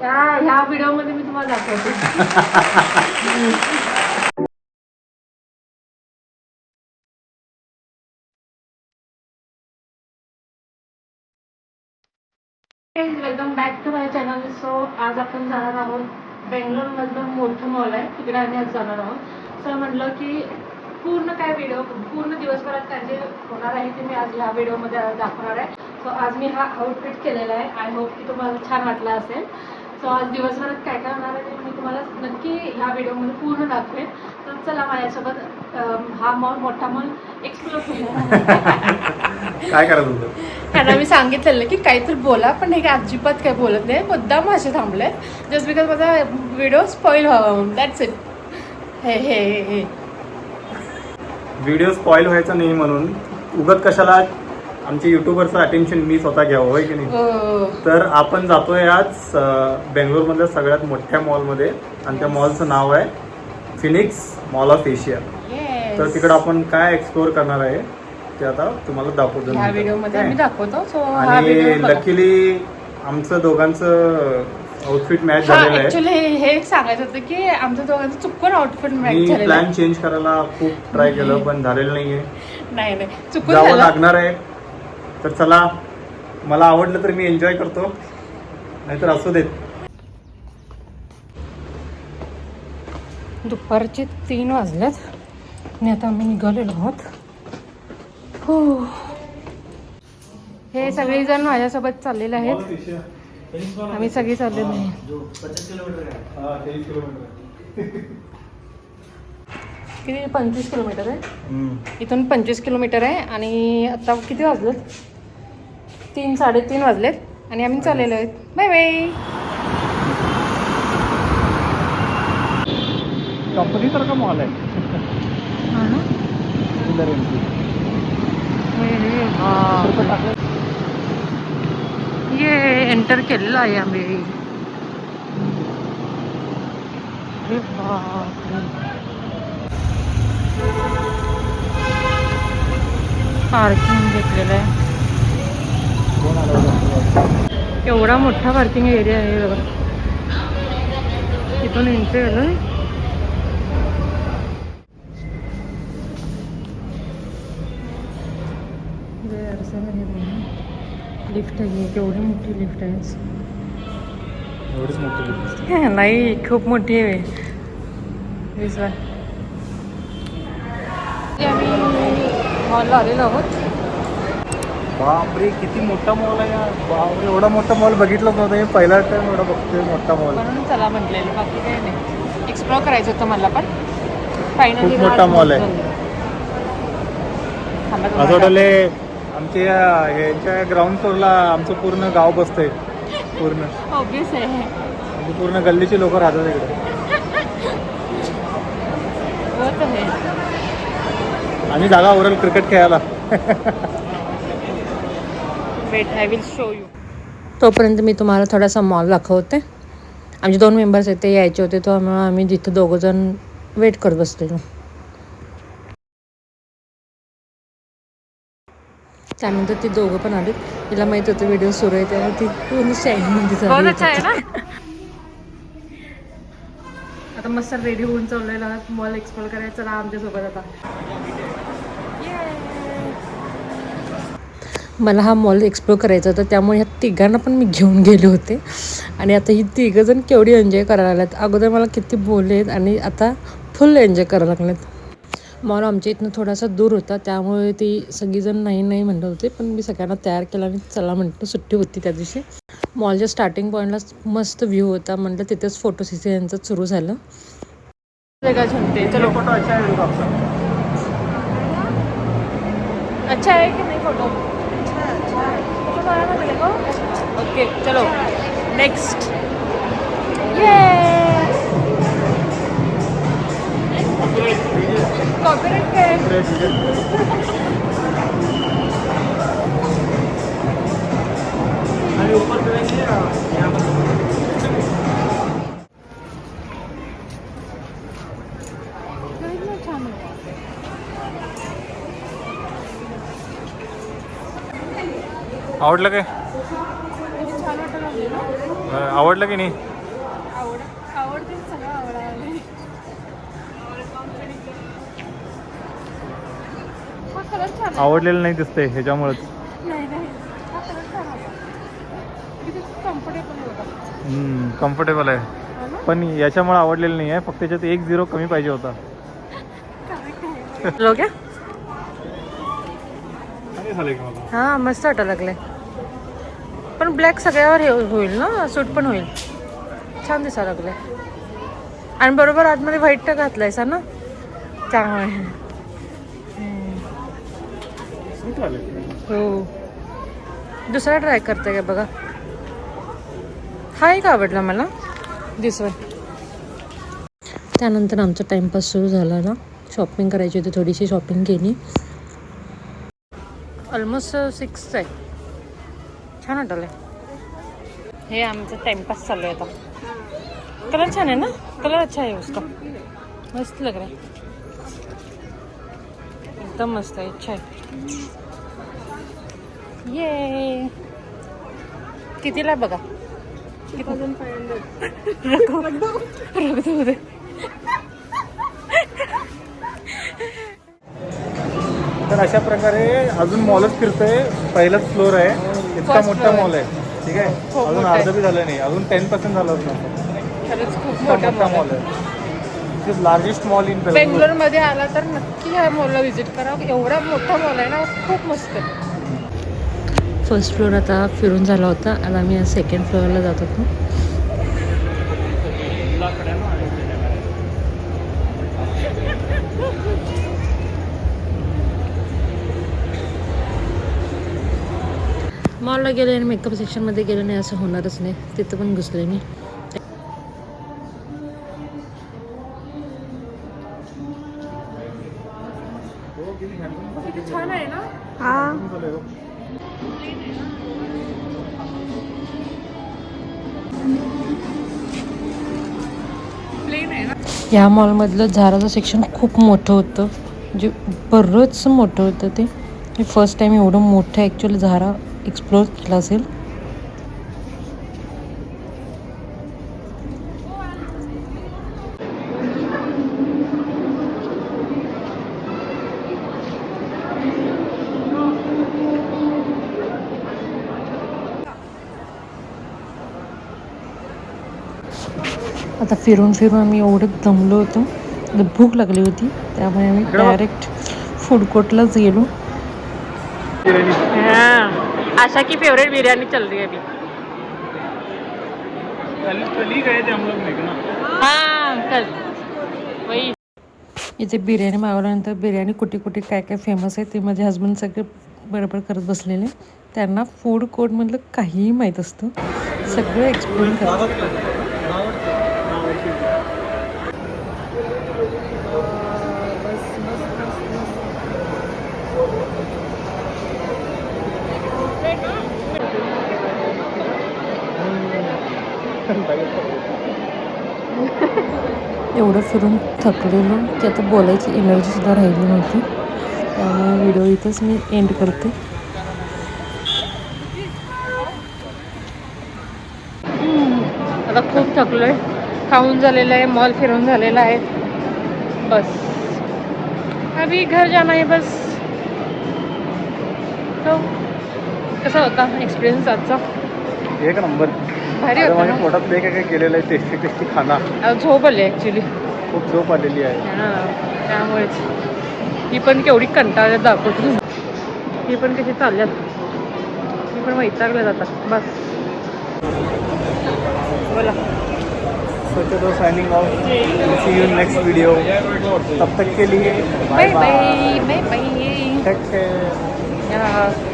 ह्या व्हिडिओमध्ये मी तुम्हाला दाखवते. Welcome back to my channel. So आज आपण जाणार आहोत बेंगलोरमधलं मोठं मॉल आहे तिकडे आम्ही आज जाणार आहोत. सो म्हटलं की पूर्ण काय व्हिडिओ पूर्ण दिवसभरात काय जे होणार आहे ते मी आज ह्या व्हिडिओमध्ये दाखवणार आहे. सो आज मी हा आउटफिट केलेला आहे. आय होप की तुम्हाला छान वाटला असेल. सो आज दिवसभरात काय काय होणार आहे ते मी तुम्हाला नक्की ह्या व्हिडिओमध्ये पूर्ण दाखवेन. तर चला माझ्यासोबत हा मॉल मोठा मॉल एक्सप्लोर केला. काय करायचं होतं? त्यांना मी सांगितलेलं की काहीतरी बोला, पण हे काय अजिबात काय बोलत नाही. मुद्दाम असे थांबले जस्ट बिकॉज माझा व्हिडिओ स्पॉईल व्हावा म्हणून. That's it. हे व्हिडिओ स्पॉईल व्हायचा नाही म्हणून उगत कशाला आमच्या युट्यूबरचं अटेन्शन मी स्वतः घ्यावं, होय की नाही? तर आपण जातोय आज बेंगलोरमधल्या सगळ्यात मोठ्या मॉलमध्ये आणि त्या मॉलचं नाव आहे फिनिक्स मॉल ऑफ एशिया. तर तिकडं आपण काय एक्सप्लोर करणार आहे ते आता तुम्हाला दाखवतो ह्या व्हिडिओमध्ये आम्ही दाखवतो. सो आणि लकीली आमचं दोघांचं आउटफिट मॅच झालेलं आहे. ऍक्च्युली हे सांगायचं होतं की आमच्या दोघांचं चुकून आउटफिट मॅच झालेलं आहे. प्लॅन चेंज करायला खूप ट्राय केलं पण झालेलं नाहीये. नाही चुकून जावं लागणार आहे. तर चला, मला आवडलं तर मी एन्जॉय करतो, नाहीतर असू देत. दुपारचे 3 वाजलेत आणि आता आम्ही निघालेलो आहोत. हो, हे सगळेजण माझ्यासोबत चाललेले आहेत. आम्ही सगळी चाललेलो आहे. किती 25 किलोमीटर आहे इथून. 25 किलोमीटर आहे. आणि आता किती वाजलेत? 3 साडेतीन वाजलेत आणि आम्ही चाललेलो आहेत. Bye bye. कंपनीसारखा मॉल आहे. ये एंटर केलेलं आहे आम्ही. पार्किंग घेतलेलं आहे. एवढा मोठा पार्किंग एरिया आहे बघा. इथून एंट्री आलं. लिफ्ट आहे. केवढी मोठी लिफ्ट आहे. एवढीच मोठी लिफ्ट नाही, खूप मोठी आहे. आम्ही मॉलला आलेलो आहोत. बापरे, किती मोठा मॉल आहे यार. बापरे, एवढा मोठा मॉल बघितलंच नव्हतं. हे पहिला टाइम एवढा बघतोय मोठा मॉल. म्हणून चला म्हटलेलं, बाकी काही नाही. एक्सप्लोर करायचं होतं मला पण. फायनली खूप मोठा मॉल आहे. असं वाटले आमच्या ह्याच्या ग्राउंड फ्लोअरला आमचं पूर्ण गाव बसतंय. पूर्ण ऑब्वियस आहे. म्हणजे पूर्ण गल्लीची लोक राहतात इकडे. होत आहे. आणि जागा ओव्हरऑल क्रिकेट खेळायला. Wait, I will show you. तोपर्यंत मी तुम्हाला थोडासा मॉल दाखवते. आमचे 2 मेंबर्स आहेत, ते यायचे होते. त्यामुळे आम्ही जिथं 2 जण वेट करत बसलेलो. त्यानंतर ती 2 पण आली. तिला माहित होतं व्हिडिओ सुरू आहे, त्यामुळे ती पूर्ण शाईनमध्ये चालू होती. आता मस्त रेडी होऊन चाललेला मॉल एक्सप्लोर करायचा. चला आमच्यासोबत. आता मला हा मॉल एक्सप्लोर करायचा होता, त्यामुळे ह्या 3घांना पण मी घेऊन गेले होते. आणि आता ही 3 जण केवढी एन्जॉय करायला लागल्यात. अगोदर मला किती बोललेत आणि आता फुल एन्जॉय करायला लागलेत. मॉल आमच्या इथनं थोडासा दूर होता, त्यामुळे ती सगळीजण नाही म्हणत होते. पण मी सगळ्यांना तयार केला आणि चला म्हटलं. सुट्टी होती त्या दिवशी. मॉलच्या स्टार्टिंग पॉईंटला मस्त व्ह्यू होता. म्हटलं तिथेच फोटो सेशनचं सुरू झालं. चलो फोटो अच्छा आहे की नाही फोटो? ओके, चलो नेक्स्ट. कॉपीराइट काय? आवडलं काय? आवडलं की नाही? कलर छान आहे. आवडलेलं नाही दिसतंय ह्याच्यामुळेच. नाही नाही हा कलर छान होता. किती कम्फर्टेबल होता. कम्फर्टेबल आहे हो ना? पण याच्यामुळे आवडलेलं नाही आहे फक्त त्याच्यात 1-0 कमी पाहिजे होता. लो क्या हा मस्त वाटायला लागले पण ब्लॅक सगळ्यावर हे होईल ना सूट पण होईल छान दिसायला लागले आणि बरोबर आतमध्ये व्हाईट घातलायसा ना त्यामुळे हो दुसरा ट्राय करते का बघा हा एक आवडला मला दिस वन. त्यानंतर आमचा टाइमपास सुरू झाला ना शॉपिंग करायची होती थोडीशी शॉपिंग केली ऑलमोस्ट 6 आहे छान वाटलं हे आमचा टाइमपास चालू आहे आता कलर छान आहे ना कलर अच्छा है उसका मस्त लग रहा है एकदम मस्त आहे अच्छा आहे ये कितीला बघा 2500 तर अशा प्रकारे अजून मॉलच फिरतोय पहिलाच फ्लोर आहे इतका First मोठा floor मॉल आहे ठीक आहे खूप अजून मोठा आहे. अर्ध बी झालं नाही अजून 10% झालं नसतं खरंच खूप इतका मोठा मोठा मॉल मॉल आहे it is largest mall in Bangalore मध्ये आला तर नक्की ह्या मॉलला व्हिजिट करा एवढा मोठा मॉल आहे ना खूप मस्त आहे. फर्स्ट फ्लोअर आता फिरून झाला होता आणि आम्ही सेकंड फ्लोअरला जात होतो. मॉलला गेले आणि मेकअप सेक्शनमध्ये गेलं नाही असं होणारच नाही तिथं पण घुसले मी. छान आहे ना या मॉलमधलं झाराचं सेक्शन खूप मोठं होतं म्हणजे बरंच मोठं होतं ते मी फर्स्ट टाइम एवढं मोठं ॲक्च्युअली झारा एक्सप्लोर केला असेल. आता फिरून फिरून आम्ही एवढं दमलो होतो भूक लागली होती त्यामुळे आम्ही डायरेक्ट फूड कोर्टलाच गेलो. आशा की फेवरेट बिर्याणी चल रही है अभी. गए थे हम लोग देखना हाँ कल वही. इथे बिर्याणी मागवल्यानंतर बिर्याणी कुठे कुठे काय काय फेमस आहे ते माझे हस्बंड सगळे बरोबर करत बसलेले त्यांना फूड कोर्टमधलं काहीही माहीत असतं सगळं एक्सप्लेन करतात. एवढं फिरून थकलेलो की आता बोलायची एनर्जीसुद्धा राहिली नव्हती त्यामुळे व्हिडिओ इथंच मी एंड करते. आता खूप थकलोय खाऊन झालेलं आहे मॉल फिरून झालेला आहे बस अभी घर जाना है बस. तो कसा होता एक्सपिरियन्स आजचा एक नंबर भारी आता होता माझ्या ना. पोटात लय काय केलेलं आहे टेस्टी टेस्टी खाना झोप आली ॲक्च्युली खूप झोप आलेली आहे. त्यामुळेच ही पण केवढी कंटाळ्यात दाखवते ही पण कशी चालल्यात ही पण वैतागल्या जातात बस. बोला So signing off. We'll see you in next video. तब तक के लिए bye bye bye bye. Take care.